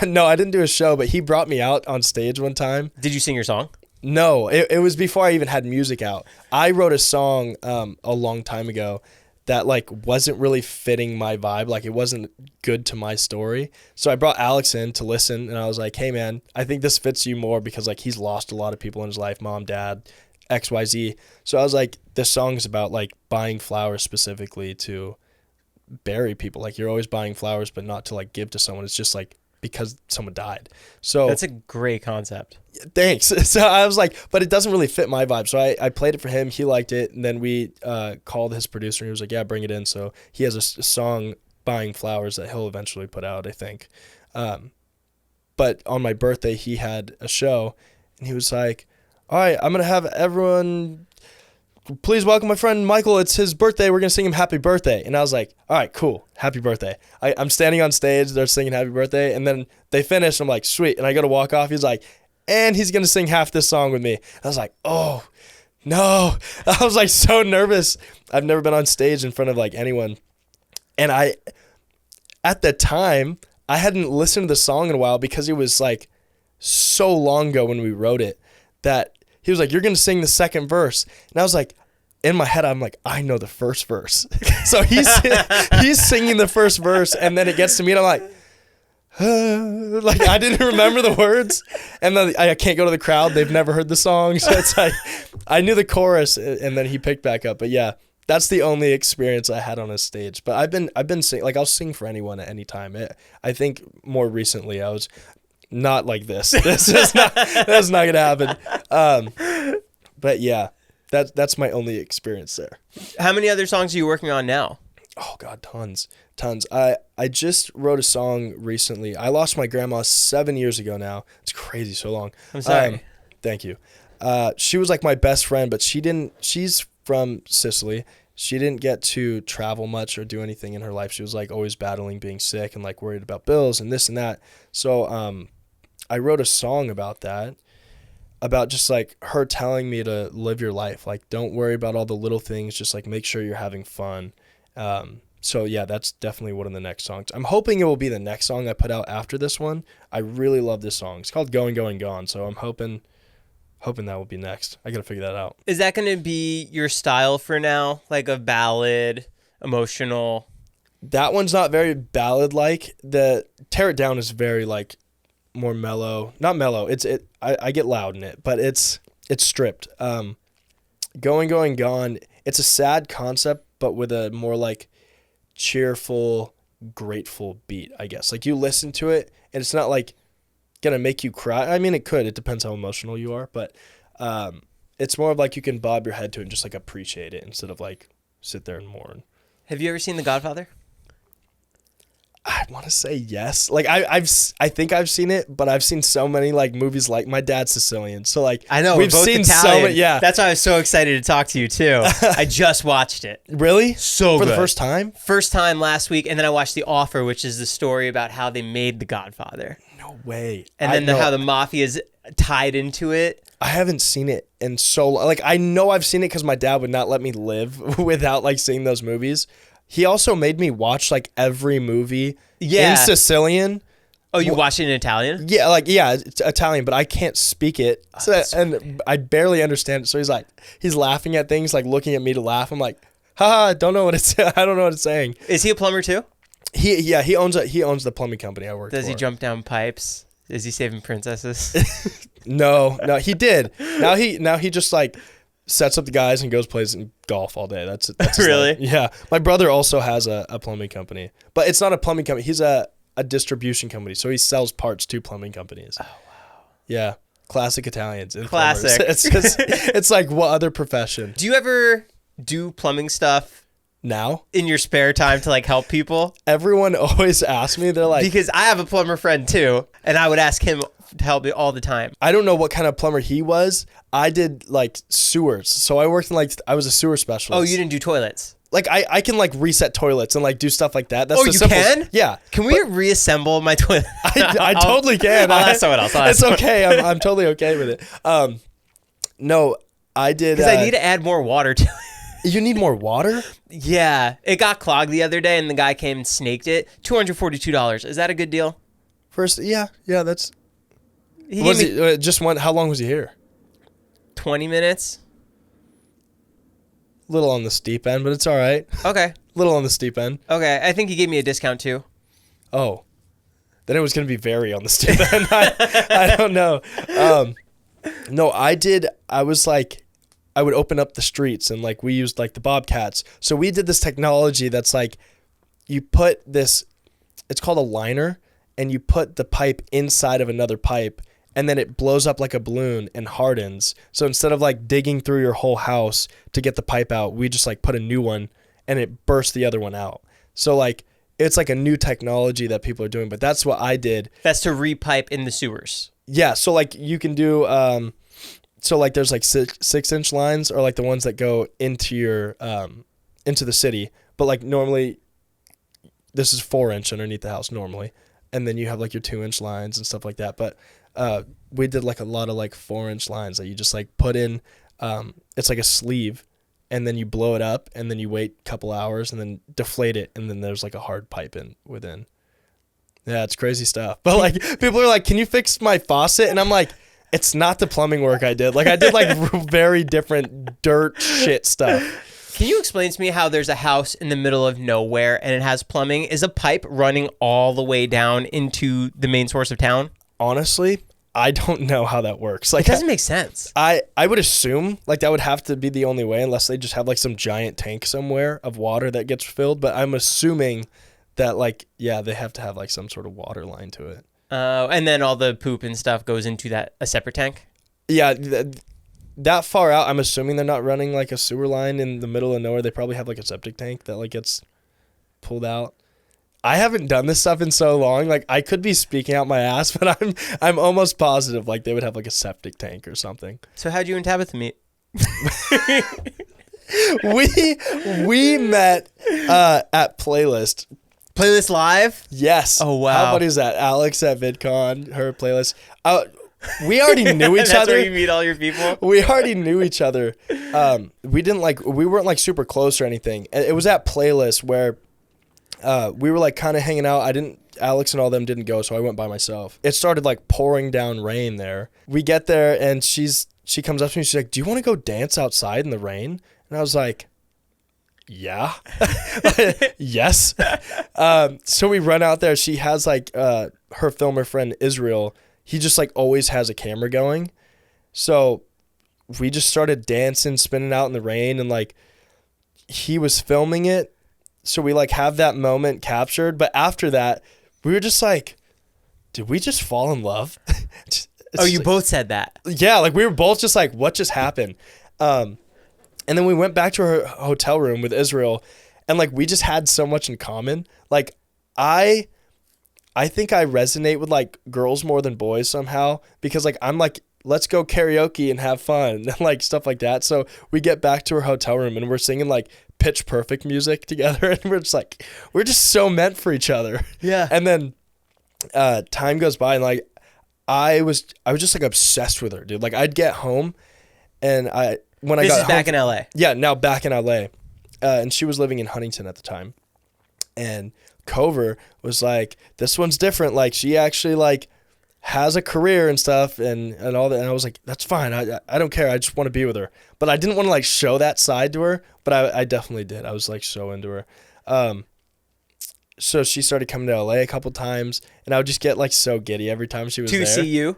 No, I didn't do a show, but he brought me out on stage one time. Did you sing your song? No, it was before I even had music out. I wrote a song a long time ago that like wasn't really fitting my vibe. Like it wasn't good to my story. So I brought Alex in to listen and I was like, hey man, I think this fits you more because like he's lost a lot of people in his life, mom, dad, XYZ. So I was like, this song's about like buying flowers specifically to bury people. Like you're always buying flowers, but not to like give to someone. It's just like because someone died. So that's a great concept. Thanks. So I was like, but it doesn't really fit my vibe. So I played it for him. He liked it. And then we called his producer. And he was like, yeah, bring it in. So he has a song, Buying Flowers, that he'll eventually put out, I think. But on my birthday, he had a show. And he was like, all right, I'm going to have everyone, please welcome my friend Michael. It's his birthday. We're going to sing him happy birthday. And I was like, all right, cool. Happy birthday. I'm standing on stage. They're singing happy birthday. And then they finish. I'm like, sweet. And I go to walk off. He's like, and he's going to sing half this song with me. I was like, oh, no. I was like so nervous. I've never been on stage in front of like anyone. And at the time, I hadn't listened to the song in a while because it was like so long ago when we wrote it that he was like, you're going to sing the second verse. And I was like, in my head, I'm like, I know the first verse. So he's singing the first verse and then it gets to me and I'm like, like I didn't remember the words, and then I can't go to the crowd. They've never heard the song, so it's like I knew the chorus, and then he picked back up. But yeah, that's the only experience I had on a stage. But I've been singing, like I'll sing for anyone at any time. I think more recently I was not like this. That's not gonna happen. But yeah, that's my only experience there. How many other songs are you working on now? Oh God, tons. I just wrote a song recently. I lost my grandma 7 years ago now. It's crazy, so long. I'm sorry. Thank you. She was like my best friend, but she's from Sicily. She didn't get to travel much or do anything in her life. She was like always battling being sick and like worried about bills and this and that. So I wrote a song about that, about just like her telling me to live your life. Like don't worry about all the little things, just like make sure you're having fun. So yeah, that's definitely one of the next songs. I'm hoping it will be the next song I put out after this one. I really love this song. It's called Going, Going, Gone. So I'm hoping that will be next. I got to figure that out. Is that going to be your style for now? Like a ballad, emotional? That one's not very ballad-like. The Tear It Down is very like more mellow. Not mellow. I get loud in it, but it's stripped. Going, Going, Gone. It's a sad concept, but with a more like cheerful, grateful beat, I guess. Like you listen to it and it's not like gonna make you cry. I mean, it could. It depends how emotional you are, but it's more of like you can bob your head to it and just like appreciate it instead of like sit there and mourn. Have you ever seen The Godfather? I want to say yes. Like I think I've seen it, but I've seen so many like movies. Like my dad's Sicilian, so like I know we've both seen Italian. so many. Yeah, that's why I was so excited to talk to you too. I just watched it. Really? So for good. the first time? First time last week, and then I watched The Offer, which is the story about how they made The Godfather. No way. And then how the mafia is tied into it. I haven't seen it in so long. Like I know I've seen it because my dad would not let me live without like seeing those movies. He also made me watch like every movie in Sicilian. Oh, you watched it in Italian? Yeah, it's Italian, but I can't speak it. And I barely understand it. So he's laughing at things, like looking at me to laugh. I'm like, haha, I don't know what it's saying. Is he a plumber too? He owns the plumbing company I work for. Does he jump down pipes? Is he saving princesses? No, he did. Now he just like sets up the guys and goes plays golf all day. That's really? Yeah. My brother also has a plumbing company, but it's not a plumbing company. He's a distribution company, so he sells parts to plumbing companies. Oh wow. Yeah. Classic Italians. And Classic. plumbers. It's like, what other profession? Do you ever do plumbing stuff Now? in your spare time to like help people? Everyone always asks me, they're like, Because I have a plumber friend too, and I would ask him to help me all the time. I don't know what kind of plumber he was. I did like sewers. So I worked in I was a sewer specialist. Oh, you didn't do toilets? Like I can like reset toilets and like do stuff like that. That's Oh, the you simplest- can? Yeah. Can we reassemble my toilet? I totally can. I'll ask someone else. It's okay. I'm totally okay with it. No, I did. Because I need to add more water to it. You need more water? Yeah, it got clogged the other day, and the guy came and snaked it. $242. Is that a good deal? First, yeah, that's. He Was gave me he just one? How long was he here? 20 minutes. Little on the steep end, but it's all right. Okay. Little on the steep end. Okay. I think he gave me a discount too. Oh, then it was going to be very on the steep end. I don't know. No, I did. I was like, I would open up the streets and like we used like the Bobcats. So we did this technology that's like, you put this, it's called a liner, and you put the pipe inside of another pipe, and then it blows up like a balloon and hardens. So instead of like digging through your whole house to get the pipe out, we just like put a new one and it bursts the other one out. So like, it's like a new technology that people are doing, but that's what I did. That's to repipe in the sewers. Yeah. So like you can do, so like there's like 6-inch lines or like the ones that go into your, into the city. But like normally this is 4-inch underneath the house normally. And then you have like your 2-inch lines and stuff like that. But we did like a lot of like 4-inch lines that you just like put in. It's like a sleeve, and then you blow it up, and then you wait a couple hours, and then deflate it, and then there's like a hard pipe in within. Yeah, it's crazy stuff. But like people are like, "Can you fix my faucet?" And I'm like, "It's not the plumbing work I did. Like I did like very different dirt shit stuff." Can you explain to me how there's a house in the middle of nowhere and it has plumbing? Is a pipe running all the way down into the main source of town? Honestly, I don't know how that works. Like It doesn't make sense. I would assume like that would have to be the only way unless they just have like some giant tank somewhere of water that gets filled. But I'm assuming that like, yeah, they have to have like some sort of water line to it. And then all the poop and stuff goes into a separate tank? Yeah, that far out, I'm assuming they're not running like a sewer line in the middle of nowhere. They probably have like a septic tank that like gets pulled out. I haven't done this stuff in so long. Like I could be speaking out my ass, but I'm almost positive like they would have like a septic tank or something. So how'd you and Tabitha meet? We met at Playlist. Playlist Live? Yes. Oh, wow. How funny is that? Alex at VidCon, her Playlist. We already knew each That's other. where you meet all your people? We already knew each other. We weren't like super close or anything. It was at Playlist where we were like kind of hanging out. Alex and all them didn't go, so I went by myself. It started like pouring down rain there. We get there and she comes up to me. She's like, "Do you want to go dance outside in the rain?" And I was like, "Yeah." Yes. So we run out there. She has like her filmer friend Israel. He just like always has a camera going. So we just started dancing, spinning out in the rain, and like he was filming it. So we like have that moment captured. But after that, we were just like, did we just fall in love? Oh, you both said that? Yeah, like we were both just like, what just happened? And then we went back to her hotel room with Israel, and like we just had so much in common. Like I think I resonate with like girls more than boys somehow, because like I'm like, let's go karaoke and have fun and like stuff like that. So we get back to her hotel room and we're singing like Pitch Perfect music together, and we're just so meant for each other. Yeah. And then time goes by, and like I was just like obsessed with her, dude. Like I'd get home, and This is back in LA. Yeah, now back in LA. And she was living in Huntington at the time. And Cover was like, this one's different. Like she actually like has a career and stuff and all that. And I was like, that's fine. I don't care. I just want to be with her. But I didn't want to like show that side to her. But I definitely did. I was like so into her. So she started coming to LA a couple times, and I would just get like so giddy every time she was there. To see you?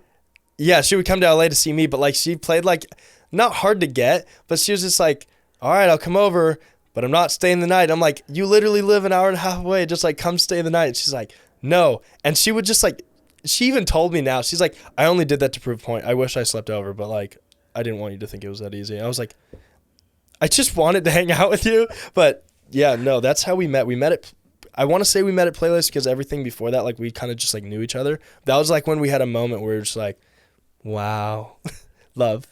Yeah, she would come to LA to see me, but like she played like not hard to get, but she was just like, all right, I'll come over, but I'm not staying the night. I'm like, you literally live an hour and a half away. Just like come stay the night. And she's like, no. And she would just like, she even told me now. She's like, I only did that to prove a point. I wish I slept over, but like, I didn't want you to think it was that easy. I was like, I just wanted to hang out with you. But yeah, no, that's how we met. We met at, I want to say we met at Playlist because everything before that, like we kind of just like knew each other. That was like when we had a moment where we were just like, wow, love.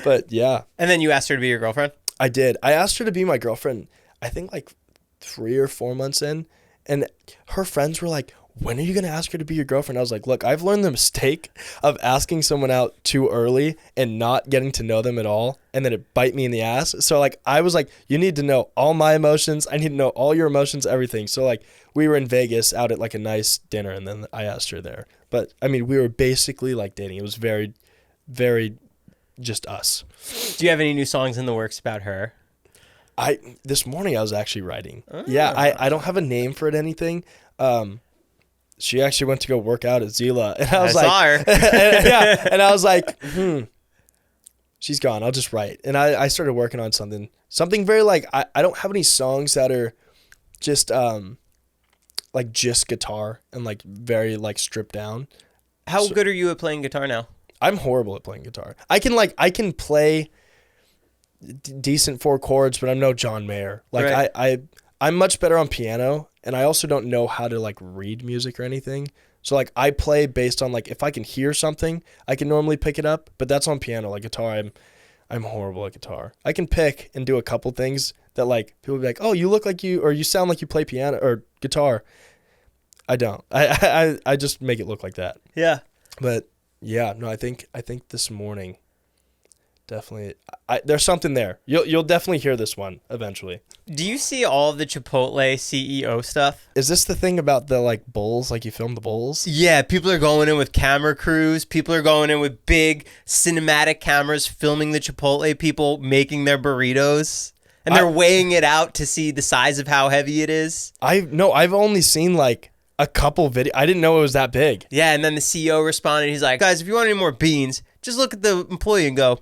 But yeah. And then you asked her to be your girlfriend? I did. I asked her to be my girlfriend, I think like 3 or 4 months in. And her friends were like, when are you going to ask her to be your girlfriend? I was like, look, I've learned the mistake of asking someone out too early and not getting to know them at all. And then it bite me in the ass. So like, I was like, you need to know all my emotions. I need to know all your emotions, everything. So like we were in Vegas out at like a nice dinner and then I asked her there. But I mean, we were basically like dating. It was very, very just us. Do you have any new songs in the works about her? This morning I was actually writing. Yeah. I don't have a name for it, anything. She actually went to go work out at Zila, and I was like, saw her. and I was like, she's gone. I'll just write. And I started working on something very like, I don't have any songs that are just, like just guitar and like very like stripped down. How good are you at playing guitar now? I'm horrible at playing guitar. I can play decent 4 chords, but I'm no John Mayer. Like Right. I'm much better on piano, and I also don't know how to like read music or anything. So like I play based on like if I can hear something, I can normally pick it up, but that's on piano. Like guitar, I'm horrible at guitar. I can pick and do a couple things that like people be like, "Oh, you look like you or you sound like you play piano or guitar." I don't. I just make it look like that. Yeah. But yeah, no, I think this morning definitely there's something there. You'll definitely hear this one eventually. Do you see all of the Chipotle CEO stuff? Is this the thing about the like bowls? Like you filmed the bowls? Yeah, people are going in with camera crews. People are going in with big cinematic cameras filming the Chipotle people making their burritos. And they're weighing it out to see the size of how heavy it is. I've only seen like a couple videos. I didn't know it was that big. Yeah, and then the CEO responded. He's like, guys, if you want any more beans, just look at the employee and go,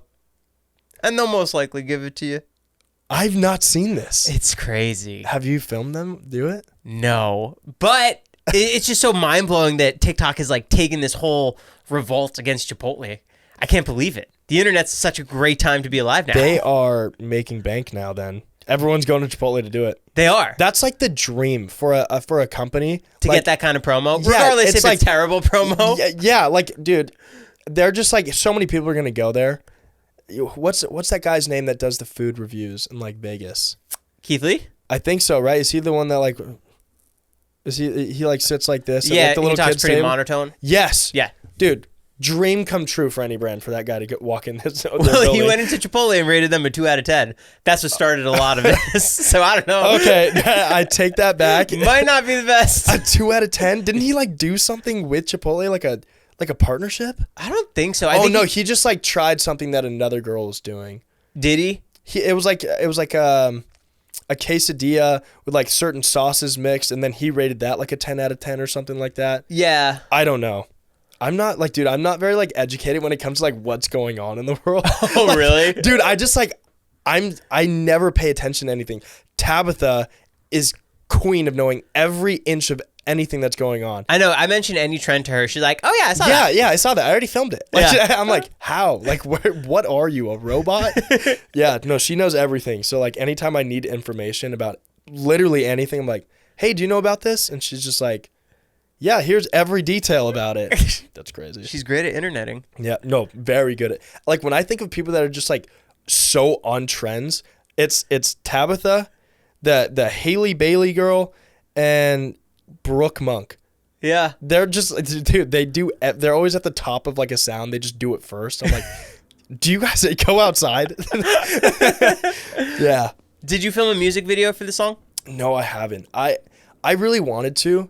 and they'll most likely give it to you. I've not seen this. It's crazy. Have you filmed them do it? No, but it's just so mind-blowing that TikTok is like taking this whole revolt against Chipotle. I can't believe it. The internet's such a great time to be alive now. They are making bank now then. Everyone's going to Chipotle to do it. They are. That's like the dream for a company. To like, get that kind of promo, Yeah, regardless if like, it's terrible promo. Yeah, like, dude, they're just like, so many people are going to go there. What's that guy's name that does the food reviews in like Vegas? Keith Lee? I think so, right? Is he the one that like, is he like sits like this? Yeah, at, like, the he little talks kids pretty table? monotone. Yes. Yeah. Dude, dream come true for any brand for that guy to walk in this. Well, he went into Chipotle and rated them a 2 out of 10. That's what started a lot of this. So I don't know. Okay, I take that back. Might not be the best. A 2 out of 10? Didn't he like do something with Chipotle, like a partnership? I don't think so. I think he just like tried something that another girl was doing. Did he? It was like a quesadilla with like certain sauces mixed, and then he rated that like a 10 out of 10 or something like that. Yeah. I don't know. I'm not like, dude, I'm not very like educated when it comes to like what's going on in the world. Oh, Like, really? Dude, I just like, I never pay attention to anything. Tabitha is queen of knowing every inch of anything that's going on. I know. I mentioned any trend to her. She's like, oh, yeah, I saw that. Yeah, I saw that. I already filmed it. Like, Yeah. I'm like, how? Like, what are you, a robot? Yeah, no, she knows everything. So, like, anytime I need information about literally anything, I'm like, hey, do you know about this? And she's just like, yeah, here's every detail about it. That's crazy. She's great at interneting. Yeah, no, very good at, like, when I think of people that are just like so on trends, it's Tabitha, the Haley Bailey girl, and Brooke Monk. Yeah. They're just, dude, they're always at the top of like a sound. They just do it first. I'm like, do you guys go outside? Yeah. Did you film a music video for the song? No, I haven't. I really wanted to.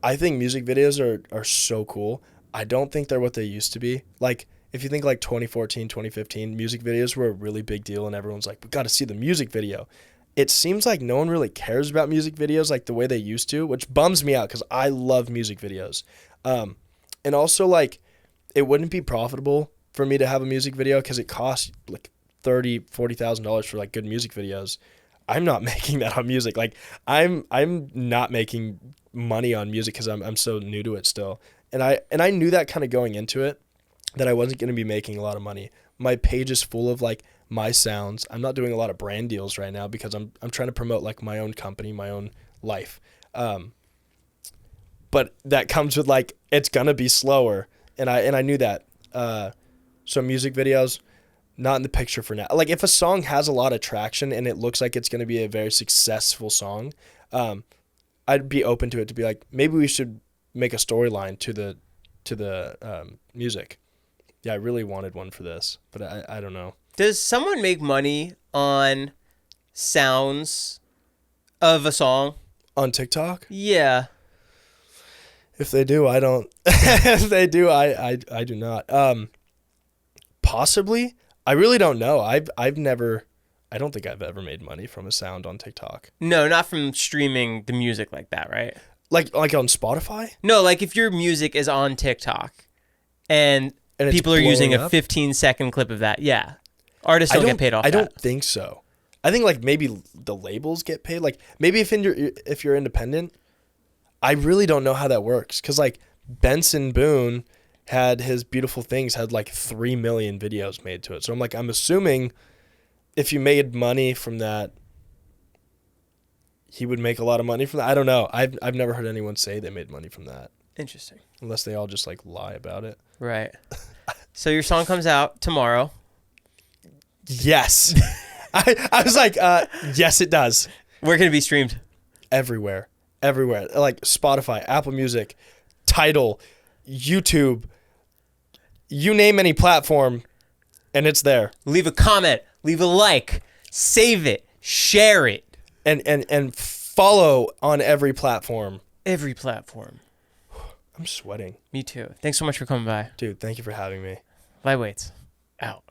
I think music videos are so cool. I don't think they're what they used to be. Like, if you think like 2014, 2015, music videos were a really big deal and everyone's like, we got to see the music video. It seems like no one really cares about music videos like the way they used to, which bums me out because I love music videos. And also, like, it wouldn't be profitable for me to have a music video because it costs like $30,000, $40,000 for like good music videos. I'm not making that on music. Like, I'm not making money on music because I'm so new to it still. And I knew that kind of going into it, that I wasn't going to be making a lot of money. My page is full of like my sounds. I'm not doing a lot of brand deals right now because I'm trying to promote like my own company, my own life. But that comes with like, it's going to be slower. And I knew that. So music videos, not in the picture for now. Like if a song has a lot of traction and it looks like it's going to be a very successful song, I'd be open to it, to be like, maybe we should make a storyline to the music. Yeah, I really wanted one for this, but I don't know. Does someone make money on sounds of a song? On TikTok? Yeah. If they do, I don't. If they do, I do not. Possibly. I really don't know. I've never. I don't think I've ever made money from a sound on TikTok. No, not from streaming the music like that, right? Like on Spotify? No, like if your music is on TikTok and it's people are using blowing a up? 15-second clip of that, yeah. Artists don't get paid off I that. don't think so. I think like maybe the labels get paid. Like maybe if you're independent, I really don't know how that works. Cause like Benson Boone had his Beautiful Things had like 3 million videos made to it. So I'm assuming if you made money from that, he would make a lot of money from that. I don't know. I've never heard anyone say they made money from that. Interesting. Unless they all just like lie about it. Right. So your song comes out tomorrow. Yes. I was like, yes, it does. Where can it be streamed? Everywhere. Like Spotify, Apple Music, Tidal, YouTube, you name any platform, and it's there. Leave a comment, leave a like, save it, share it. And follow on every platform. Every platform. I'm sweating. Me too. Thanks so much for coming by. Dude, thank you for having me. Lightweights. Out.